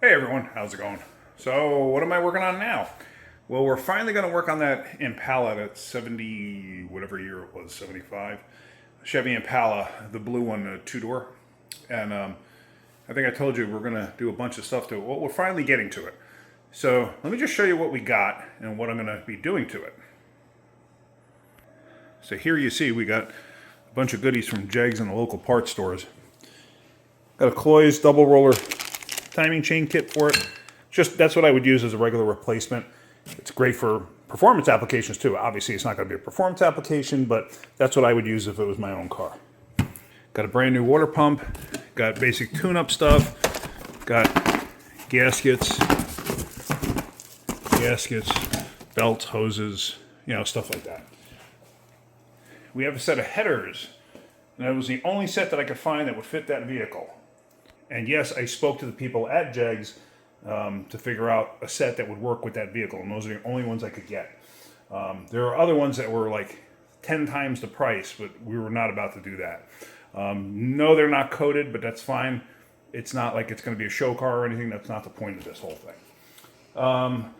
Hey everyone, how's it going? So what am I working on now? Well, we're finally going to work on that Impala, that 70, whatever year it was, 75. Chevy Impala, the blue one, the two-door. And I think I told you we're going to do a bunch of stuff to it. Well, we're finally getting to it. So let me just show you what we got and what I'm going to be doing to it. So here you see we got a bunch of goodies from Jegs and the local parts stores. Got a Cloy's double roller timing chain kit for it. Just that's what I would use as a regular replacement. It's great for performance applications too. Obviously it's not going to be a performance application, but that's what I would use if it was my own car. Got a brand new water pump, got basic tune-up stuff, got gaskets, belts, hoses, stuff like that. We have a set of headers, and that was the only set that I could find that would fit that vehicle. And yes, I spoke to the people at Jegs to figure out a set that would work with that vehicle, and those are the only ones I could get. There are other ones that were like 10 times the price, but we were not about to do that. No, they're not coated, but that's fine. It's not like it's going to be a show car or anything. That's not the point of this whole thing.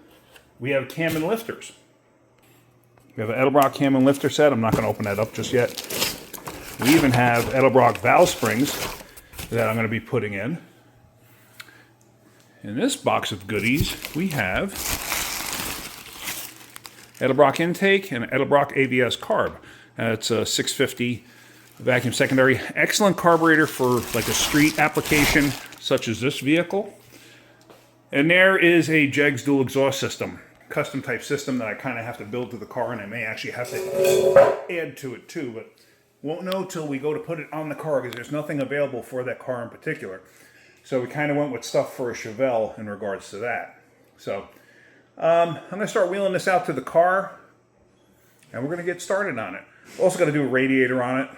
We have cam and lifters. We have an Edelbrock cam and lifter set. I'm not going to open that up just yet. We even have Edelbrock valve springs that I'm going to be putting in. In this box of goodies, we have Edelbrock intake and Edelbrock ABS carb. It's a 650 vacuum secondary. Excellent carburetor for like a street application such as this vehicle. And there is a Jegs dual exhaust system, custom type system that I kind of have to build to the car, and I may actually have to add to it too, but won't know till we go to put it on the car because there's nothing available for that car in particular. So we kind of went with stuff for a Chevelle in regards to that. So I'm going to start wheeling this out to the car, and we're going to get started on it. Also got to do a radiator on it.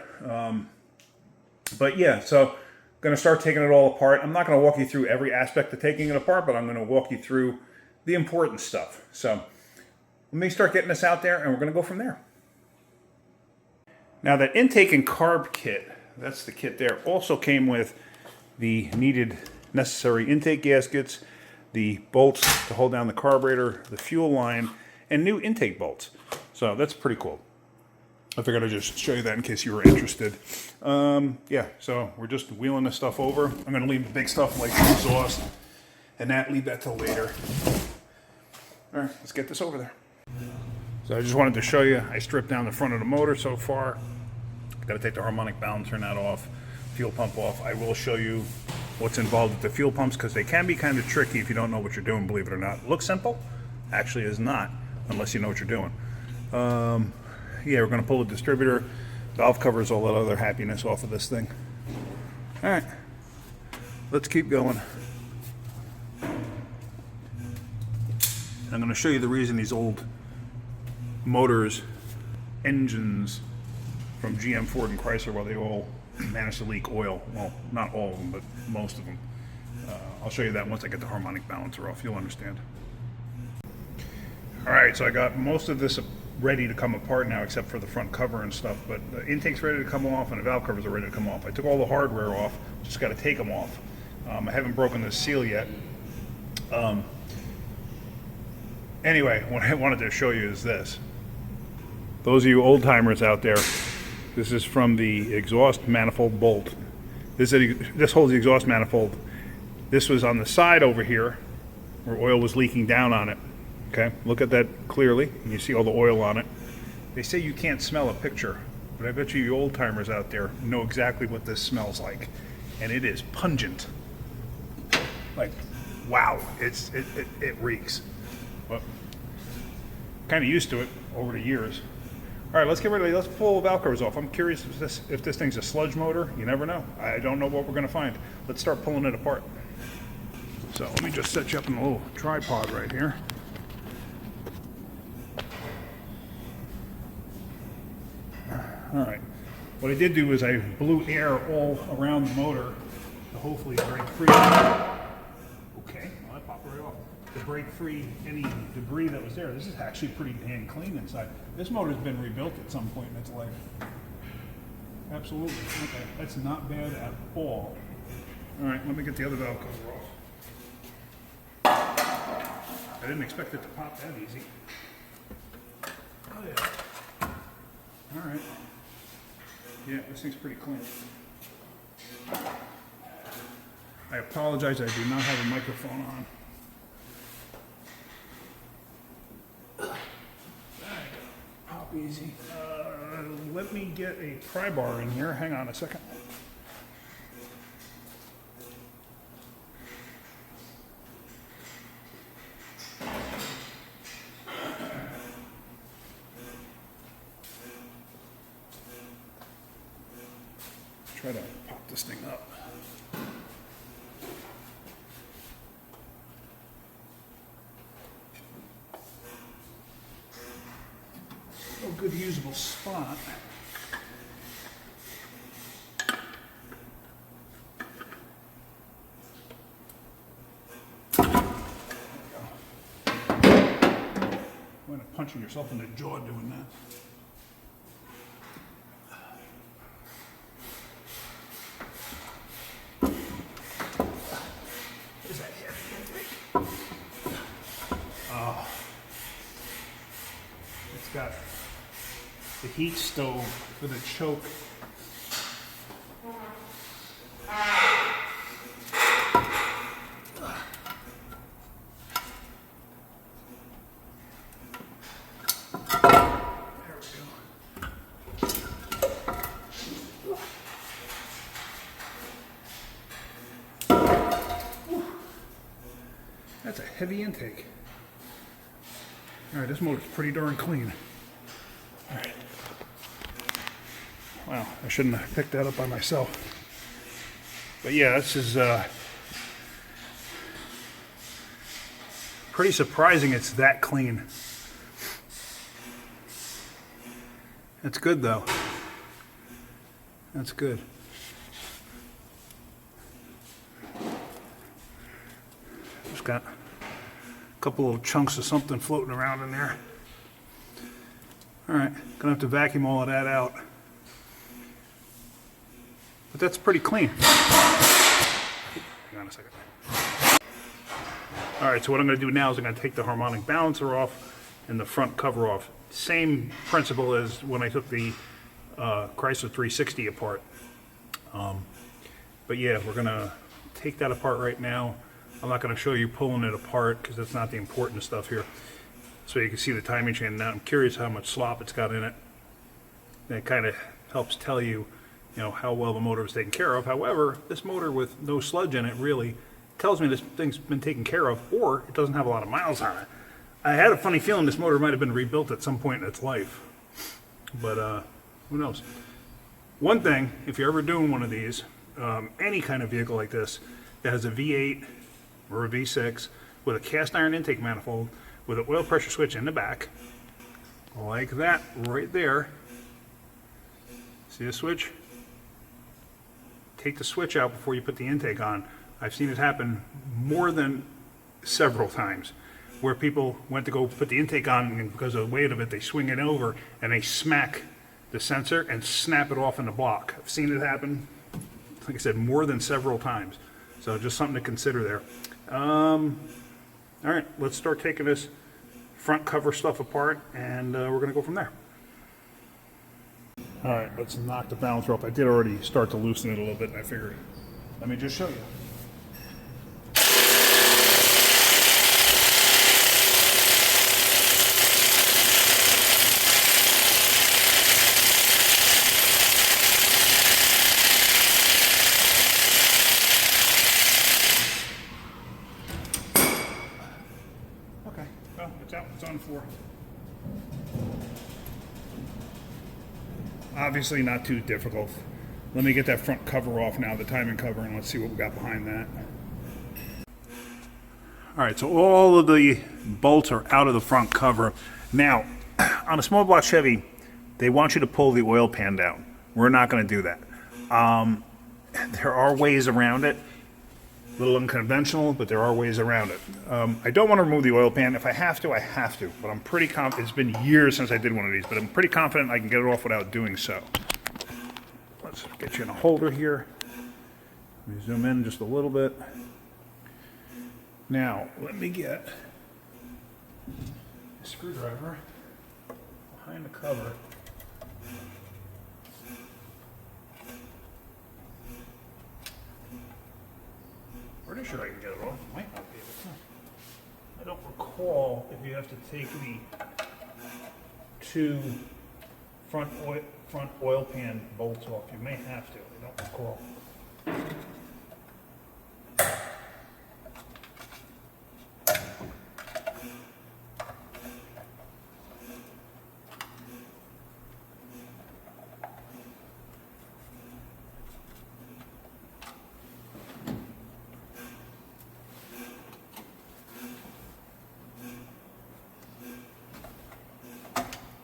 But yeah, so I'm going to start taking it all apart. I'm not going to walk you through every aspect of taking it apart, but I'm going to walk you through the important stuff. So let me start getting this out there, and we're going to go from there. Now that intake and carb kit, that's the kit there, also came with the needed necessary intake gaskets, the bolts to hold down the carburetor, the fuel line, and new intake bolts. So that's pretty cool. I figured I'd just show you that in case you were interested. Yeah, so we're just wheeling this stuff over. I'm going to leave the big stuff like the exhaust and leave that till later. All right, let's get this over there. So I just wanted to show you, I stripped down the front of the motor so far. Got to take the harmonic balance, turn that off, fuel pump off. I will show you what's involved with the fuel pumps because they can be kind of tricky if you don't know what you're doing, believe it or not. Looks simple, actually is not, unless you know what you're doing. Yeah, we're going to pull the distributor, valve covers, all that other happiness off of this thing. All right, let's keep going. I'm going to show you the reason these old motors, engines from GM, Ford, and Chrysler, well, they all manage to leak oil. Well, not all of them, but most of them. I'll show you that once I get the harmonic balancer off. You'll understand. All right, so I got most of this ready to come apart now, except for the front cover and stuff, but the intake's ready to come off and the valve covers are ready to come off. I took all the hardware off, just got to take them off. I haven't broken the seal yet. Anyway, what I wanted to show you is this. Those of you old timers out there, this is from the exhaust manifold bolt. This holds the exhaust manifold. This was on the side over here where oil was leaking down on it. Okay, look at that clearly, and you see all the oil on it. They say you can't smell a picture, but I bet you old timers out there know exactly what this smells like, and it is pungent. Like, wow, it reeks. Well, kind of used to it over the years. All right, let's get ready. Let's pull the valve covers off. I'm curious if this thing's a sludge motor. You never know. I don't know what we're going to find. Let's start pulling it apart. So let me just set you up in a little tripod right here. All right. What I did do is I blew air all around the motor to hopefully break free. Okay, well, that popped right off. To break free any debris that was there. This is actually pretty dang clean inside. This motor's been rebuilt at some point in its life. Absolutely. Okay, that's not bad at all. All right, let me get the other valve cover off. I didn't expect it to pop that easy. Oh yeah. All right. Yeah, this thing's pretty clean. I apologize, I do not have a microphone on. There you go. Pop easy. Let me get a pry bar in here. Hang on a second. Try to pop this thing up. A good usable spot. You end up punching yourself in the jaw doing that. Is that heavy? Oh. It's got the heat stove for the choke. There we go. That's a heavy intake. All right, this motor's pretty darn clean. All right. Wow, I shouldn't have picked that up by myself. But yeah, this is pretty surprising it's that clean. That's good though. That's good. Just got a couple little chunks of something floating around in there. All right, gonna have to vacuum all of that out. But that's pretty clean. Hang on a second. All right, so what I'm gonna do now is I'm gonna take the harmonic balancer off and the front cover off. Same principle as when I took the Chrysler 360 apart. But yeah, we're gonna take that apart right now. I'm not gonna show you pulling it apart because that's not the important stuff here. So you can see the timing chain. Now I'm curious how much slop it's got in it. And it kind of helps tell you, how well the motor was taken care of. However, this motor with no sludge in it really tells me this thing's been taken care of, or it doesn't have a lot of miles on it. I had a funny feeling this motor might have been rebuilt at some point in its life, but who knows? One thing, if you're ever doing one of these, any kind of vehicle like this that has a V8 or a V6 with a cast iron intake manifold with an oil pressure switch in the back, like that right there. See the switch? Take the switch out before you put the intake on. I've seen it happen more than several times where people went to go put the intake on, and because of the weight of it, they swing it over and they smack the sensor and snap it off in the block. I've seen it happen, like I said, more than several times. So just something to consider there. All right, let's start taking this front cover stuff apart, and we're going to go from there. All right, let's knock the balancer off. I did already start to loosen it a little bit, and I figured, let me just show you. Okay, well, it's out. It's on the floor. Obviously not too difficult. Let me get that front cover off now, the timing cover, and let's see what we got behind that. All right, so all of the bolts are out of the front cover. Now, on a small block Chevy, they want you to pull the oil pan down. We're not going to do that. There are ways around it. A little unconventional, but there are ways around it. I don't want to remove the oil pan. If I have to, I have to. But I'm pretty confident. It's been years since I did one of these, but I'm pretty confident I can get it off without doing so. Let's get you in a holder here. Let me zoom in just a little bit. Now, let me get screwdriver behind the cover. Pretty sure I can get it off. Might not be able to. I don't recall if you have to take the two front oil pan bolts off. You may have to. I don't recall.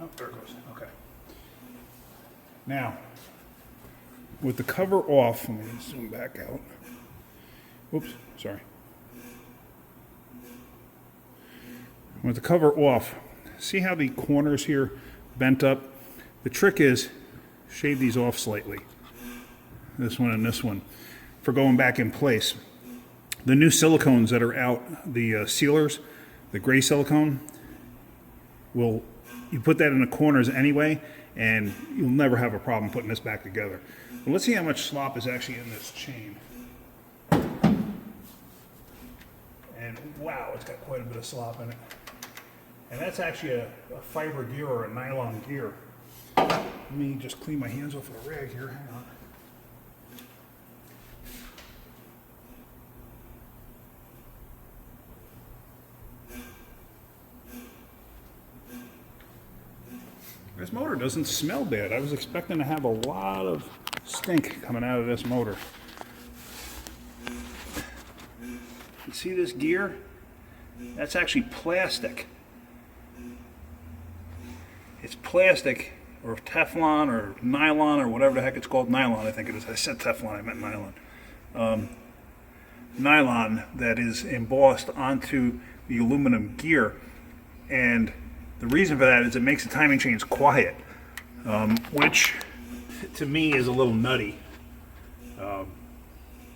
Oh, there it goes. Okay. Now, with the cover off, let me zoom back out. Oops, sorry. With the cover off, see how the corners here bent up? The trick is shave these off slightly. This one and this one, for going back in place. The new silicones that are out, the sealers, the gray silicone, you put that in the corners anyway, and you'll never have a problem putting this back together. But let's see how much slop is actually in this chain. And wow, it's got quite a bit of slop in it. And that's actually a fiber gear or a nylon gear. Let me just clean my hands off with a rag here. Hang on. This motor doesn't smell bad. I was expecting to have a lot of stink coming out of this motor. You see this gear? That's actually plastic. It's plastic, or Teflon, or nylon, or whatever the heck it's called. Nylon, I think it is. I said Teflon, I meant nylon. Nylon that is embossed onto the aluminum gear. And the reason for that is it makes the timing chains quiet, which to me is a little nutty.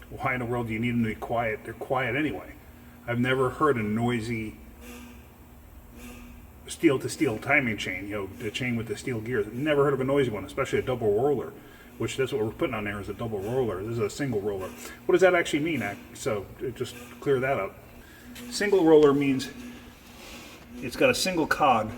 Why in the world do you need them to be quiet? They're quiet anyway. I've never heard a noisy steel-to-steel timing chain, the chain with the steel gears. I've never heard of a noisy one, especially a double roller, which that's what we're putting on there is a double roller. This is a single roller. What does that actually mean? So just clear that up. Single roller means it's got a single cog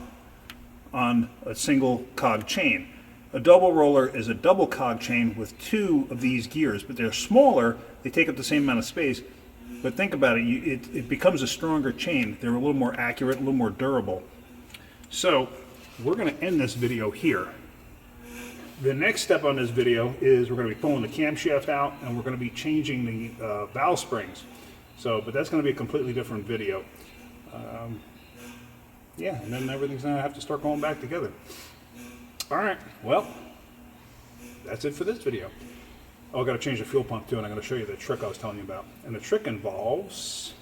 on a single cog chain. A double roller is a double cog chain with two of these gears, but they're smaller, they take up the same amount of space, but think about it, it becomes a stronger chain. They're a little more accurate, a little more durable. So we're going to end this video here. The next step on this video is we're going to be pulling the camshaft out and we're going to be changing the valve springs. But that's going to be a completely different video. Yeah, and then everything's going to have to start going back together. All right, well, that's it for this video. Oh, I've got to change the fuel pump too, and I'm going to show you the trick I was telling you about. And the trick involves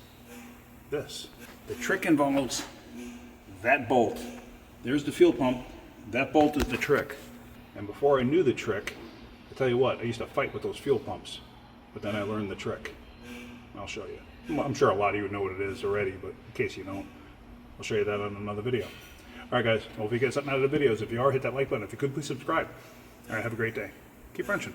this. The trick involves that bolt. There's the fuel pump. That bolt is the trick. And before I knew the trick, I tell you what, I used to fight with those fuel pumps. But then I learned the trick. I'll show you. I'm sure a lot of you know what it is already, but in case you don't, I'll show you that on another video. All right, guys. Well, if you get something out of the videos, if you are, hit that like button. If you could, please subscribe. All right, have a great day. Keep wrenching.